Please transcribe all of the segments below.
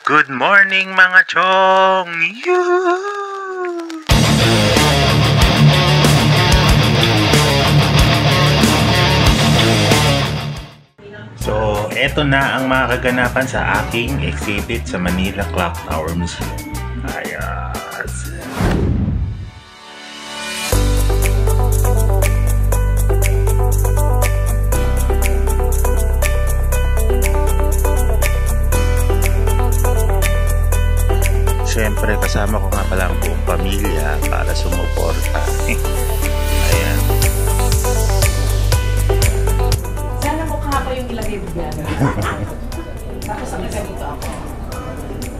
Good morning mga chong! Yoo! So, eto na ang mga kaganapan sa aking exhibit sa Manila Clock Tower Museum. Ayos! Siyempre, kasama ko nga pala ang buong pamilya para sumuporta. Ayan. Sana mukha ko yung ilagay bigyan. Tapos ang ganito ako.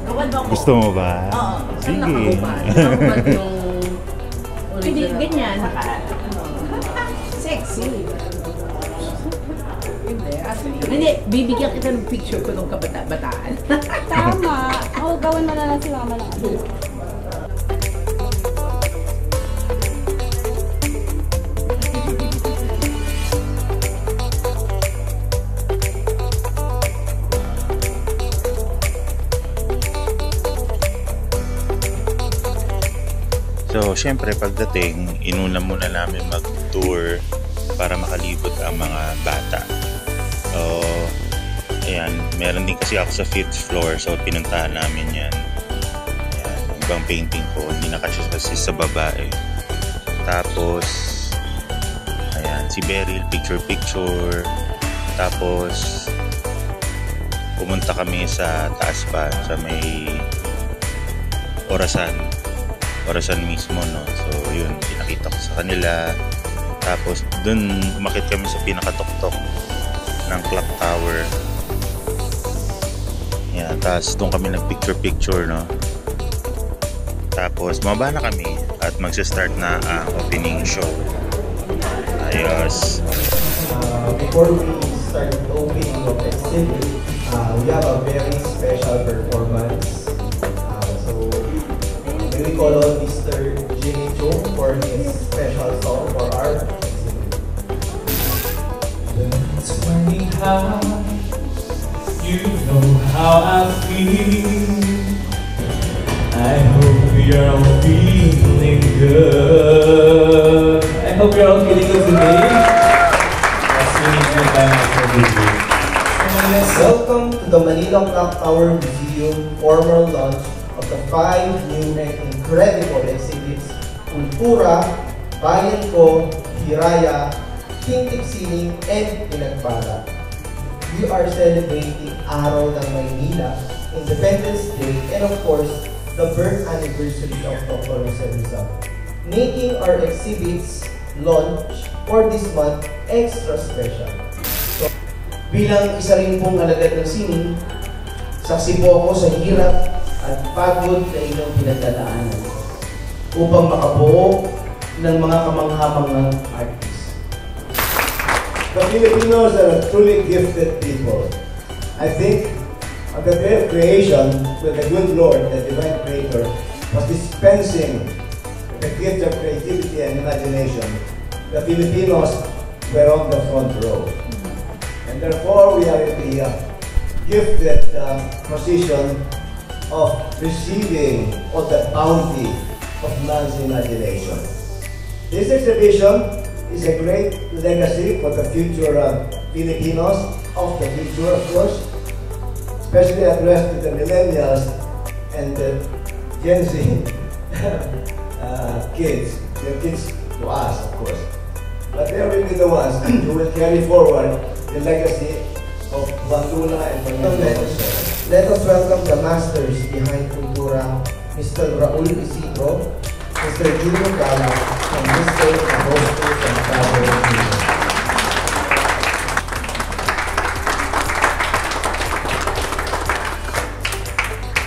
Gawad mo ako. Gusto mo ba? Oo. Sige. Nakahubad yung... Hindi, ganyan. Sexy. Hindi, bibigyan kita ng picture ko nung kabata-bataan. Tama. Ako, gawin mo na lang si mama ng ano. So, syempre pagdating, inuna muna namin mag-tour para makalibot ang mga bata. So, ayan, meron din kasi ako sa 5th floor, so pinuntahan namin yan. Ayan, yung ibang painting ko, hindi na kasi sa baba eh. Tapos, ayan, si Beryl, picture-picture. Tapos, pumunta kami sa taas pa, sa may orasan mismo, no? So, yun, pinakita ko sa kanila. Tapos, dun, umakit kami sa pinakatuktok ng clock tower. Yan, tapos doon kami nag-picture-picture, no? Tapos, mababa na kami at magsa-start na ang opening show. Ayos. Before we start the opening of the exhibit, we have a very special performance. We call on Mr. Jimmy Cho for his special song for our exhibit. It's funny how you know how I feel. I hope you're all feeling good. I hope you're all feeling good today. That's really good time for you. Welcome to the Manila Clock Tower Museum formal launch of the 5 new and incredible exhibits: Kultura, Bayan Ko, Hiraya, Tintig Sining, and Pinagpala. We are celebrating Araw ng Maynila, Independence Day, and of course, the birth anniversary of Dr. Jose Rizal, making our exhibits launch for this month extra special. So, bilang isa rin pong alagad ng sining, saksi po ako sa hirap at pagod na inyong pinagdadaanan upang makabuo ng mga kamanghamangang artists. The Filipinos are a truly gifted people. I think of the very creation with the good Lord, the divine creator, was dispensing the gift of creativity and imagination. The Filipinos were on the front row. And therefore, we are in the gifted position of receiving all the bounty of man's imagination. This exhibition is a great legacy for the future Filipinos, of the future of course, especially addressed to the millennials and the Gen Z kids. They're kids to us, of course. But they will be the ones who will carry forward the legacy of Batula and Panginoon. Let us welcome the masters behind Kultura, Mr. Raul Isidro, Mr. Julio Gala, and Mr. Agosto Santiago.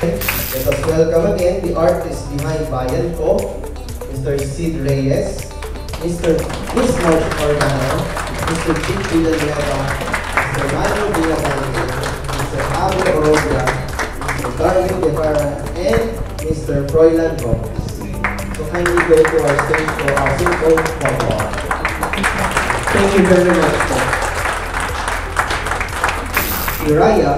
Let us welcome again the artists behind Bayan Ko, Mr. Sid Reyes, Miss March Cordano, Mr. Chick Villanueva, Mr. Manuel Villanueva, Mr. Abu Orobia, Mr. Darwin Guevara, and Mr. Froilan Gomez. So kindly go to our stage for our simple photo. Thank you very much. Hiraya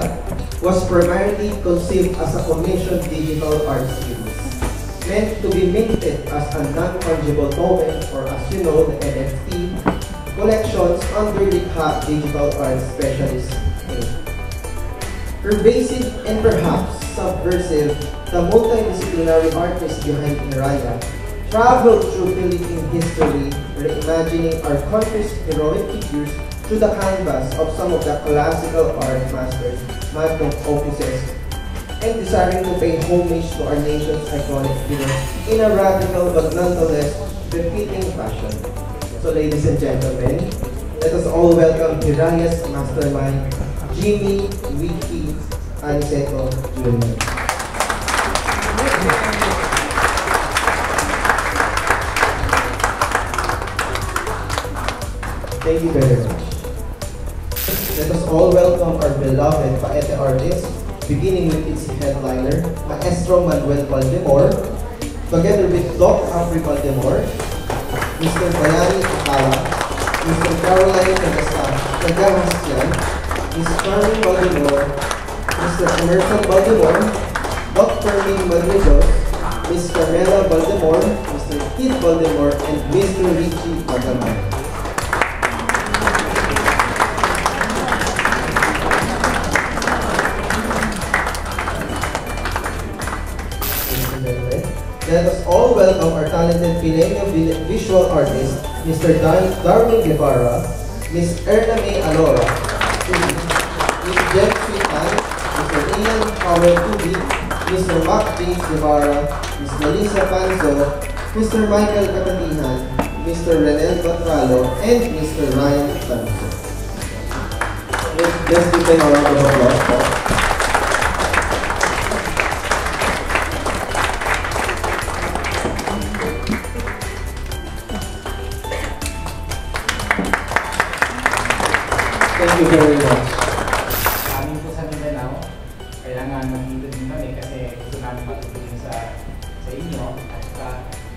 was primarily conceived as a commissioned digital art series, meant to be minted as a non-fungible token, or as you know, the NFT, collections under the Digital Art Specialist Inc. Pervasive and perhaps subversive, the multidisciplinary artist behind Hiraya traveled through Philippine history, reimagining our country's heroic figures through the canvas of some of the classical art masters, magnum opuses, and desiring to pay homage to our nation's iconic figures in a radical but nonetheless befitting fashion. So ladies and gentlemen, let us all welcome Hiraya's mastermind, Jimmy Wiki Aniceto Jr. Thank you very much. Let us all welcome our beloved Paete artist, beginning with its headliner, Maestro Manuel Valdemor, together with Doc Humphrey Valdemor, Mr. Bayani Akala, Mr. Caroline Tagahastian, Ms. Carmen Valdemor, Mr. Emerson Valdemor, Dr. Ming Madridos, Ms. Carmela Valdemor, Mr. Keith Valdemor, and Mr. Richie Pagaman. Let us all welcome our talented Filipino visual artist, Mr. Darwin Guevara, Ms. Erna May Alora, Ms. Jeff Sweetan, Mr. Ian Powell Tubi, Mr. Mac James Guevara, Ms. Melissa Panzo, Mr. Michael Katatihan, Mr. Renel Batralo, and Mr. Ryan Tanzo. Let's give them a round of applause. Thank you very much. Amin po sa Mindanao, kailangan nandito din kami kasi gusto namin matutulong sa inyo at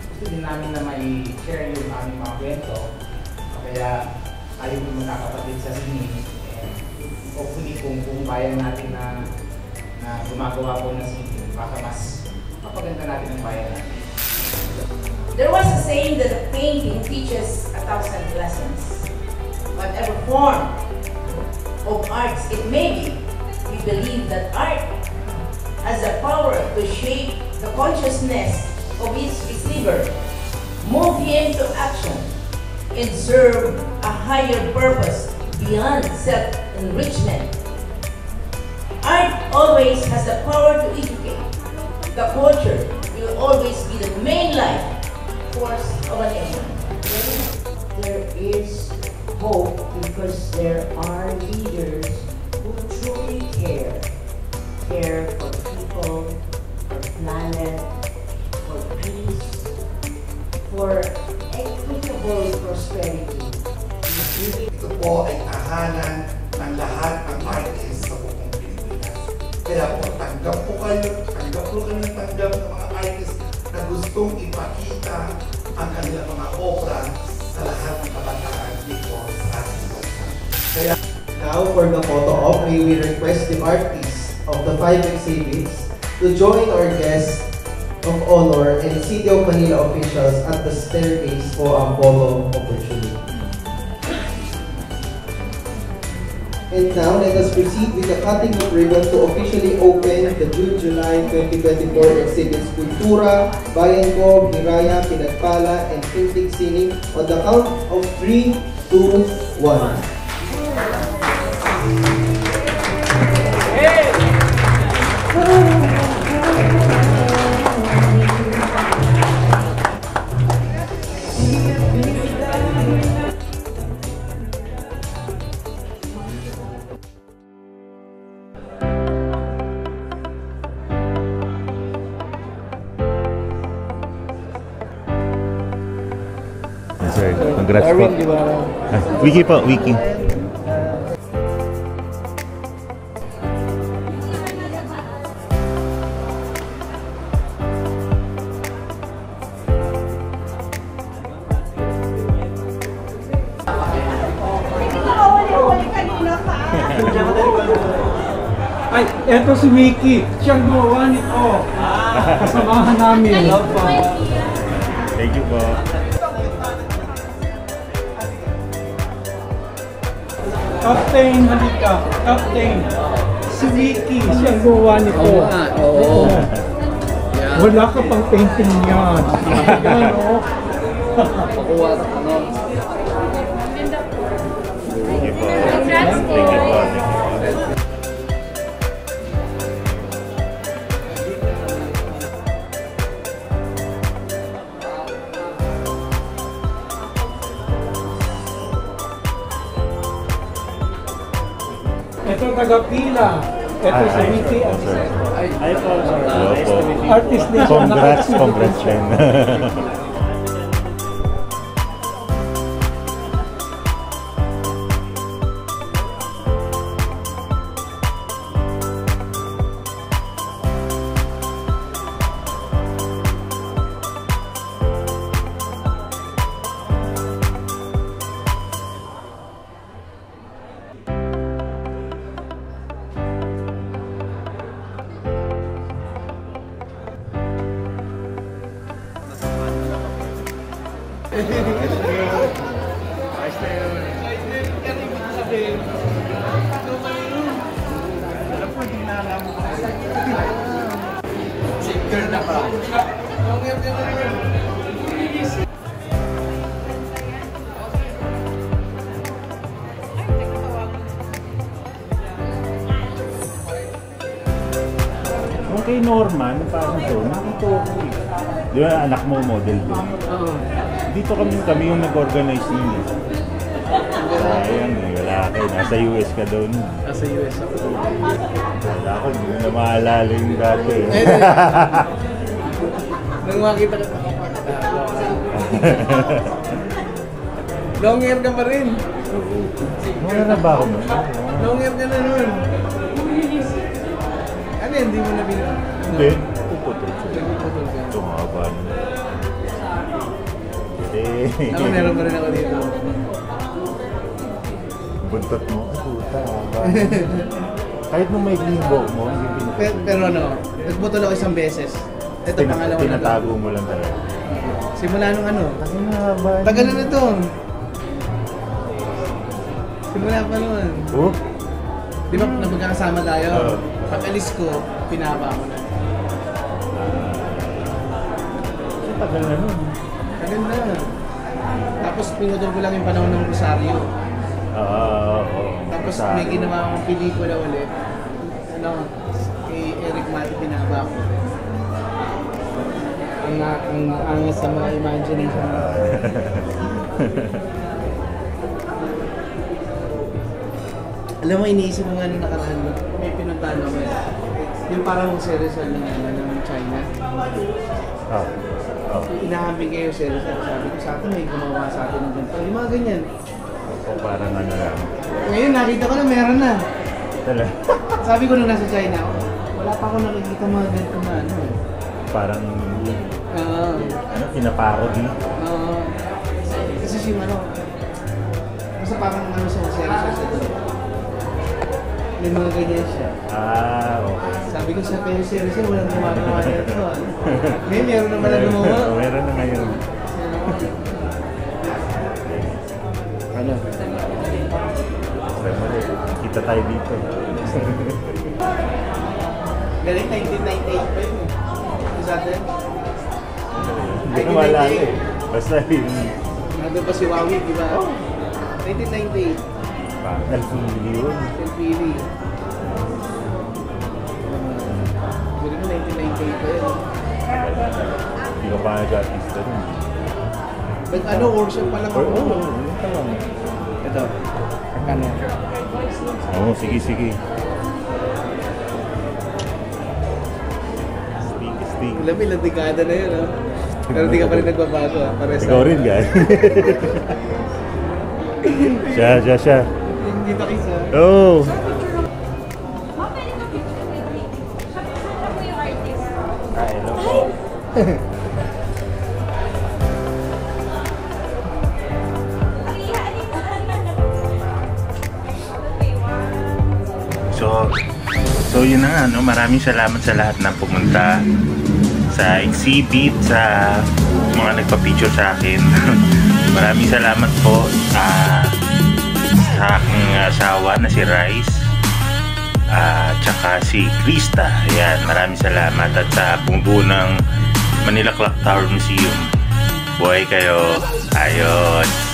gusto din namin na may share yung aming mga kwento. Kaya tayo po magkakapatid sa sini. Hopefully kung bayan natin na gumagawa po ng sini, baka mas mapaganda natin ang bayan natin. There was a saying that a painting teaches 1,000 lessons. Whatever form of arts it may be, we believe that art has the power to shape the consciousness of its receiver, move him to action, and serve a higher purpose beyond self-enrichment. Art always has the power to educate. The culture will always be the main life force of an nation. There is hope because there are leaders who truly care for people, for planet, for peace, for equitable prosperity. Ito po ay tahanan ng lahat ng artists sa buong Pilipinas. Kaya po tanggap po kayo ng mga artists na gustong ipakita ang kanilang mga obra sa lahat ng kabataan dito sa ating bansa. Now for the photo op, we will request the artists of the 5 exhibits to join our guests of honor and City of Manila officials at the staircase for a photo opportunity. And now, let us proceed with the cutting of ribbon to officially open the June-July 2024 exhibits Kultura, Bayan Ko, Hiraya, Pinagpala, and Tintig Sining on the count of 3, 2, 1. Sir, congrats po. Wiki po, Wiki. Ay, Ito si Mickey, siyang gumawa nito. Kasamahan namin. Thank you po. Captain, halika. Captain. Si Mickey, siyang gumawa nito. Oo. Wala ka pang painting yan. Yan, oh. Pakuha sa ano. Thank you po. Thank you po. Ito taga-pila. Ito si Mickey. Ay po. Hello po. Artist din siya. Congrats, congrats Len. Kay Norman, parang to, nakito ako eh. Di ba anak mo model doon? Oo. Dito kami yung nag-organize nun eh. Sayang eh, wala kayo. Nasa US ka daw nun. Nasa US ako. Wala ko, hindi mo na maalala yung dati eh. Nang makita ka long hair ka pa rin. Wala na ba ako nun? Long hair ka na nun. Ano yan, hindi mo na bilang? Hindi, puputol siya. Puputol ka. Tumaba na. Ako meron pa rin ako dito. Buntot mo, puta. Kahit nung may buhok mo, hindi pinutol. Pero ano, nagputol ako isang beses. Ito pangalawa na to. Tinatago mo lang talaga. Simula nung ano? Kasi mahaba. Tagal na to. Simula pa naman. Oh? Di ba magkakasama tayo? Pag-alis ko, pinaba ko na. Tagal na nun. Tagal na. Tapos pinutol ko lang yung panahon ng Rosario. Oo. Tapos may ginawa akong pelikula ulit. Ano, kay Eric Mati pinaba ko. Ang angas sa mga imagination. Alam mo, iniisip mo nga nung nakaraan, may pinuntahan ako eh. Yung parang series ng China. Inahaming kayo series na sabi ko sa atin, may gumawa sa atin ng ganito. Yung mga ganyan. O parang ano lang. Ngayon, nakita ko na meron na. Talaga? Sabi ko nung nasa China, wala pa ako nakikita mga ganito na ano. Parang, ano, pinaparody? Kasi si ano, basta parang ano siya, series siya. May mga ganyan siya. Okay. Sabi ko sa pero series niya, walang gumagawa nito. Ngayon, meron naman na gumawa. Meron na ngayon. Ano? Kita tayo dito. Galing 1998 pa yun eh. Sa atin? Hindi ko maalala eh. Basta yun. Nandun pa si Wawi, di ba? 1998. Nalpili yun. Nalpili. Hindi ko 1998 pa yun. Hindi ko pa nag-artista dun. But ano, workshop pa lang ako. Oo, yun pa lang. Ito. Ano? Oo, sige. Speak. Alam, ilang dekada na yun, oh. Pero di ka pa rin nagbabago, ah. Ikaw rin, guys. Siya. Hindi pa kisa. Oo. Hello po. So yun na nga, no? Maraming salamat sa lahat na pumunta sa exhibit, sa mga nagpa-picture sa akin. Maraming salamat po sa aking asawa na si Rice, tsaka si Krista. Ayan, maraming salamat. At sa buong ng Manila Clock Tower Museum. Buhay kayo. Ayos.